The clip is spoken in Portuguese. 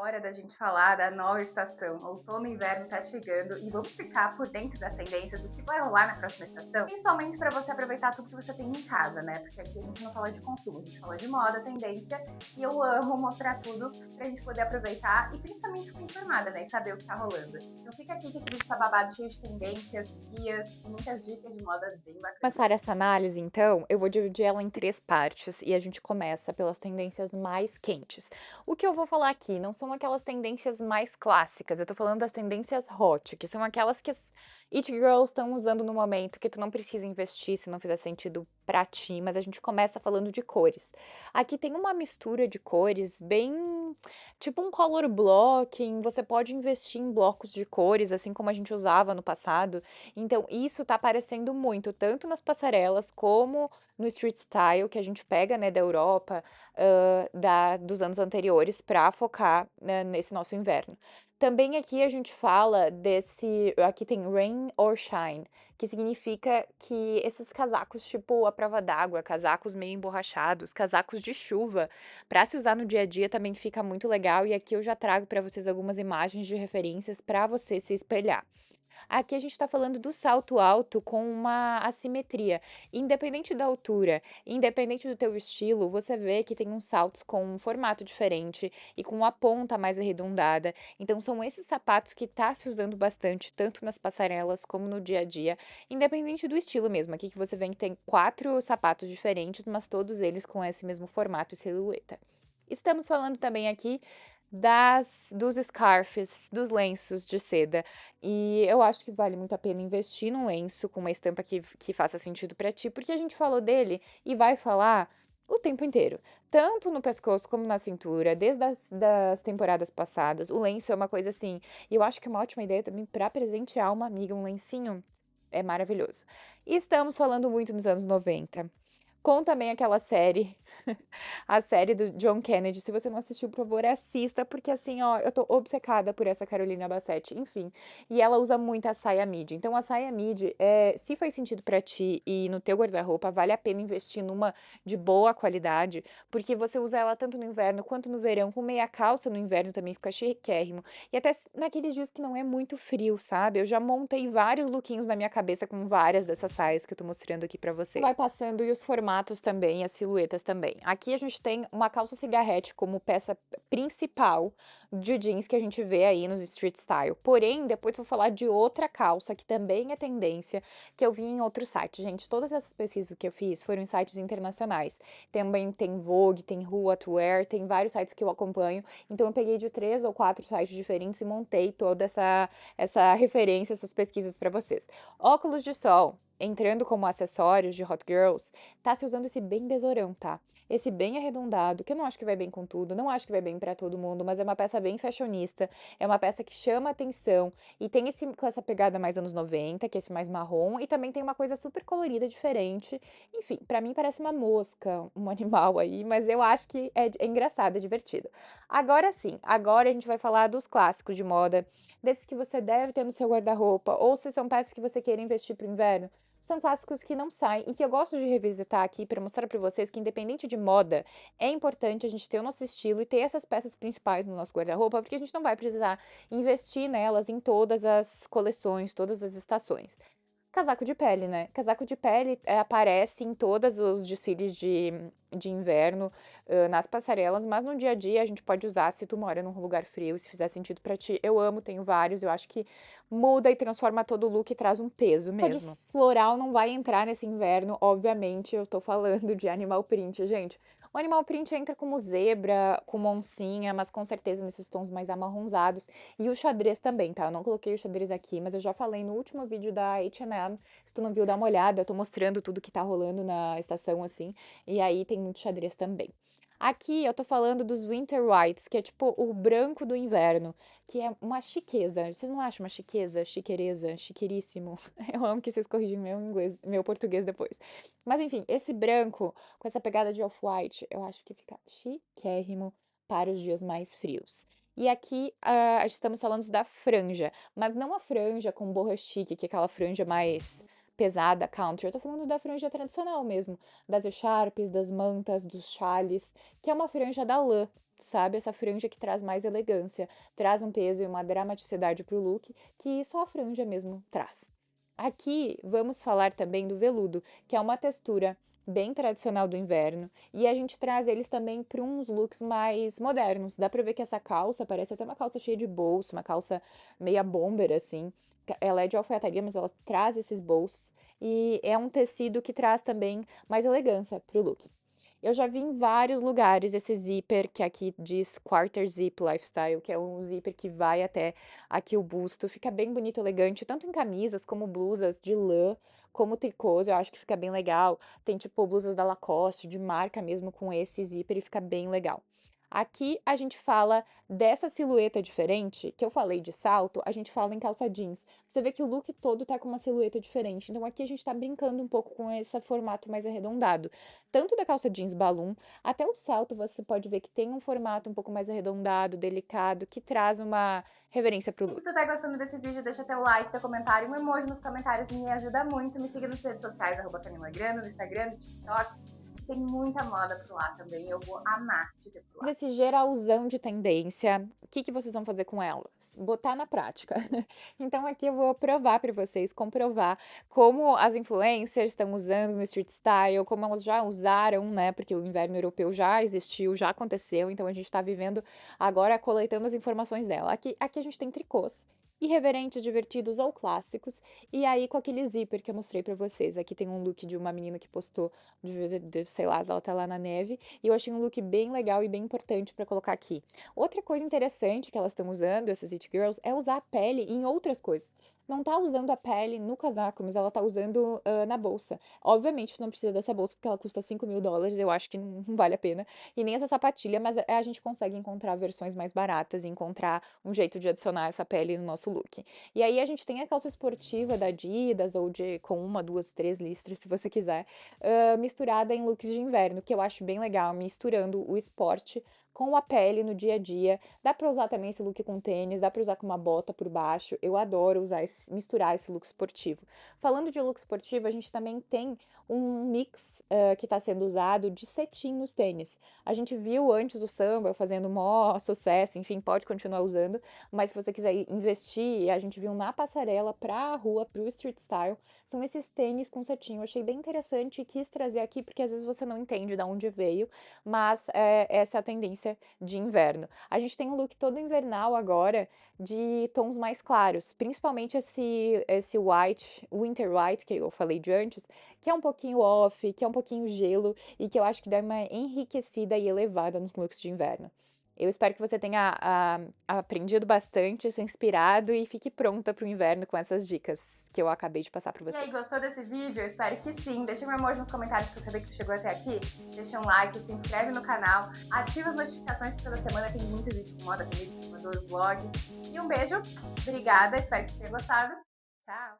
hora da gente falar da nova estação. Outono e inverno tá chegando e vamos ficar por dentro das tendências do que vai rolar na próxima estação, principalmente para você aproveitar tudo que você tem em casa, né? Porque aqui a gente não fala de consumo, a gente fala de moda, tendência, e eu amo mostrar tudo pra gente poder aproveitar e principalmente ficar informada, né? E saber o que tá rolando. Então fica aqui que esse vídeo tá babado, cheio de tendências, guias e muitas dicas de moda bem bacanas. Começar essa análise, então, eu vou dividir ela em 3 partes e a gente começa pelas tendências mais quentes. O que eu vou falar aqui não são aquelas tendências mais clássicas, eu tô falando das tendências hot, que são aquelas que as it girls estão usando no momento, que tu não precisa investir se não fizer sentido pra ti, mas a gente começa falando de cores. Aqui tem uma mistura de cores bem tipo um color blocking, você pode investir em blocos de cores, assim como a gente usava no passado. Então, isso tá aparecendo muito, tanto nas passarelas como no street style, que a gente pega, né, da Europa, dos anos anteriores, para focar, né, nesse nosso inverno. Também aqui a gente fala desse. Aqui tem rain or shine, que significa que esses casacos, tipo a prova d'água, casacos meio emborrachados, casacos de chuva, para se usar no dia a dia também fica muito legal. E aqui eu já trago para vocês algumas imagens de referências para você se espelhar. Aqui a gente está falando do salto alto com uma assimetria. Independente da altura, independente do teu estilo, você vê que tem uns saltos com um formato diferente e com uma ponta mais arredondada. Então são esses sapatos que tá se usando bastante, tanto nas passarelas como no dia a dia, independente do estilo mesmo. Aqui que você vê que tem 4 sapatos diferentes, mas todos eles com esse mesmo formato e silhueta. Estamos falando também aqui dos scarfs, dos lenços de seda. E eu acho que vale muito a pena investir num lenço com uma estampa que faça sentido pra ti, porque a gente falou dele e vai falar o tempo inteiro. Tanto no pescoço como na cintura, desde das temporadas passadas. O lenço é uma coisa assim. E eu acho que é uma ótima ideia também pra presentear uma amiga, um lencinho. É maravilhoso. E estamos falando muito nos anos 90. Com também aquela série, a série do John Kennedy. Se você não assistiu, por favor, assista, porque assim, ó, eu tô obcecada por essa Carolina Bassetti, enfim. E ela usa muito a saia midi. Então, a saia midi, se faz sentido pra ti e no teu guarda-roupa, vale a pena investir numa de boa qualidade, porque você usa ela tanto no inverno quanto no verão, com meia calça no inverno também fica chiquérrimo. E até naqueles dias que não é muito frio, sabe? Eu já montei vários lookinhos na minha cabeça com várias dessas saias que eu tô mostrando aqui pra você. Vai passando e os formatos também, as silhuetas também. Aqui a gente tem uma calça cigarrete como peça principal de jeans que a gente vê aí nos street style. Porém, depois vou falar de outra calça que também é tendência, que eu vi em outro site. Gente, todas essas pesquisas que eu fiz foram em sites internacionais. Também tem Vogue, tem Who What Wear, tem vários sites que eu acompanho. Então eu peguei de 3 ou 4 sites diferentes e montei toda essa referência, essas pesquisas para vocês. Óculos de sol, entrando como acessórios de Hot Girls, tá se usando esse bem besourão, tá? Esse bem arredondado, que eu não acho que vai bem com tudo, não acho que vai bem pra todo mundo, mas é uma peça bem fashionista, é uma peça que chama atenção e tem com essa pegada mais anos 90, que é esse mais marrom, e também tem uma coisa super colorida, diferente. Enfim, pra mim parece uma mosca, um animal aí, mas eu acho que é engraçado, é divertido. Agora sim, agora a gente vai falar dos clássicos de moda, desses que você deve ter no seu guarda-roupa, ou se são peças que você queira investir pro inverno. São clássicos que não saem e que eu gosto de revisitar aqui para mostrar para vocês que, independente de moda, é importante a gente ter o nosso estilo e ter essas peças principais no nosso guarda-roupa, porque a gente não vai precisar investir nelas em todas as coleções, todas as estações. Casaco de pele, né? Casaco de pele aparece em todos os desfiles de inverno, nas passarelas, mas no dia a dia a gente pode usar se tu mora num lugar frio, se fizer sentido pra ti. Eu amo, tenho vários, eu acho que muda e transforma todo o look e traz um peso mesmo. De floral não vai entrar nesse inverno, obviamente, eu tô falando de animal print, gente. O animal print entra como zebra, com oncinha, mas com certeza nesses tons mais amarronzados. E o xadrez também, tá? Eu não coloquei o xadrez aqui, mas eu já falei no último vídeo da H&M. Se tu não viu, dá uma olhada. Eu tô mostrando tudo que tá rolando na estação, assim. E aí tem muito xadrez também. Aqui eu tô falando dos Winter Whites, que é tipo o branco do inverno, que é uma chiqueza. Vocês não acham uma chiqueza, chiquereza, chiqueríssimo? Eu amo que vocês corrigem meu inglês, meu português depois. Mas enfim, esse branco com essa pegada de off-white, eu acho que fica chiquérrimo para os dias mais frios. E aqui estamos falando da franja, mas não a franja com borra chique, que é aquela franja mais pesada, country. Eu tô falando da franja tradicional mesmo, das echarpes, das mantas, dos chales, que é uma franja da lã. sabe? Essa franja que traz mais elegância, traz um peso e uma dramaticidade para o look que só a franja mesmo traz. Aqui vamos falar também do veludo, que é uma textura bem tradicional do inverno, e a gente traz eles também para uns looks mais modernos. Dá para ver que essa calça parece até uma calça cheia de bolso, uma calça meia bomber assim. Ela é de alfaiataria, mas ela traz esses bolsos e é um tecido que traz também mais elegância para o look. Eu já vi em vários lugares esse zíper que aqui diz Quarter Zip Lifestyle, que é um zíper que vai até aqui o busto, fica bem bonito, elegante, tanto em camisas como blusas de lã, como tricôs, eu acho que fica bem legal. Tem tipo blusas da Lacoste, de marca mesmo, com esse zíper e fica bem legal. Aqui a gente fala dessa silhueta diferente, que eu falei de salto, a gente fala em calça jeans. Você vê que o look todo tá com uma silhueta diferente. Então aqui a gente tá brincando um pouco com esse formato mais arredondado. Tanto da calça jeans balloon, até o salto você pode ver que tem um formato um pouco mais arredondado, delicado, que traz uma reverência pro E se look. tu tá gostando desse vídeo, deixa teu like, teu comentário, um emoji nos comentários, me ajuda muito. Me siga nas redes sociais, @Camila no Instagram, no TikTok. Tem muita moda por lá também, eu vou amar te ter por lá. Esse geralzão de tendência, o que que vocês vão fazer com elas? Botar na prática. Então aqui eu vou provar para vocês, comprovar como as influencers estão usando no street style, como elas já usaram, né? Porque o inverno europeu já existiu, já aconteceu, então a gente está vivendo agora coletando as informações dela. Aqui a gente tem tricôs. Irreverentes, divertidos ou clássicos, e aí com aquele zíper que eu mostrei pra vocês. Aqui tem um look de uma menina que postou, sei lá, ela tá lá na neve, e eu achei um look bem legal e bem importante pra colocar aqui. Outra coisa interessante que elas estão usando, essas It Girls, é usar a pele em outras coisas. Não tá usando a pele no casaco, mas ela tá usando na bolsa. Obviamente, não precisa dessa bolsa porque ela custa $5.000, eu acho que não vale a pena. E nem essa sapatilha, mas a gente consegue encontrar versões mais baratas e encontrar um jeito de adicionar essa pele no nosso look. E aí a gente tem a calça esportiva da Adidas ou com uma, duas, três listras, se você quiser, misturada em looks de inverno, que eu acho bem legal, misturando o esporte com a pele no dia a dia. Dá pra usar também esse look com tênis, dá pra usar com uma bota por baixo. Eu adoro misturar esse look esportivo. Falando de look esportivo, a gente também tem um mix que tá sendo usado de cetim nos tênis. A gente viu antes o samba fazendo maior sucesso, enfim, pode continuar usando, mas se você quiser investir, a gente viu na passarela pra rua, pro street style, são esses tênis com cetim. Eu achei bem interessante e quis trazer aqui porque às vezes você não entende de onde veio, mas essa é a tendência de inverno. A gente tem um look todo invernal agora de tons mais claros, principalmente esse white, winter white que eu falei de antes, que é um pouquinho off, que é um pouquinho gelo e que eu acho que dá uma enriquecida e elevada nos looks de inverno. Eu espero que você tenha aprendido bastante, se inspirado e fique pronta para o inverno com essas dicas que eu acabei de passar para E você. aí, gostou desse vídeo? Eu espero que sim. Deixa um emoji nos comentários pra eu saber que tu chegou até aqui. Deixa um like, se inscreve no canal, ativa as notificações que toda semana tem muito vídeo com moda, tendência, vlog. E um beijo, obrigada, espero que tenha gostado. Tchau!